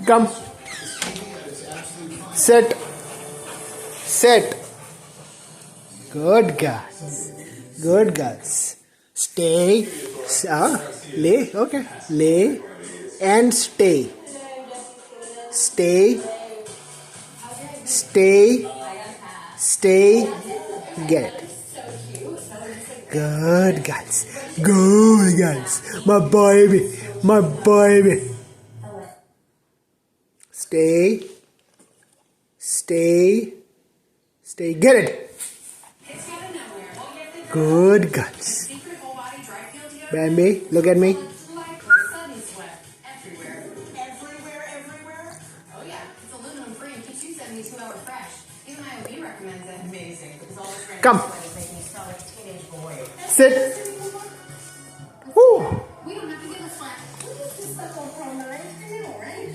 Come. Sit. Sit. Good girls. Good girls. Stay. Lay. Okay. Lay and stay. Stay. Stay. Stay. Get it. Good girls. Good girls. My baby. My baby. Stay. Stay. Stay. Get it. Good girls. Bambi, look at me. Come. Sit.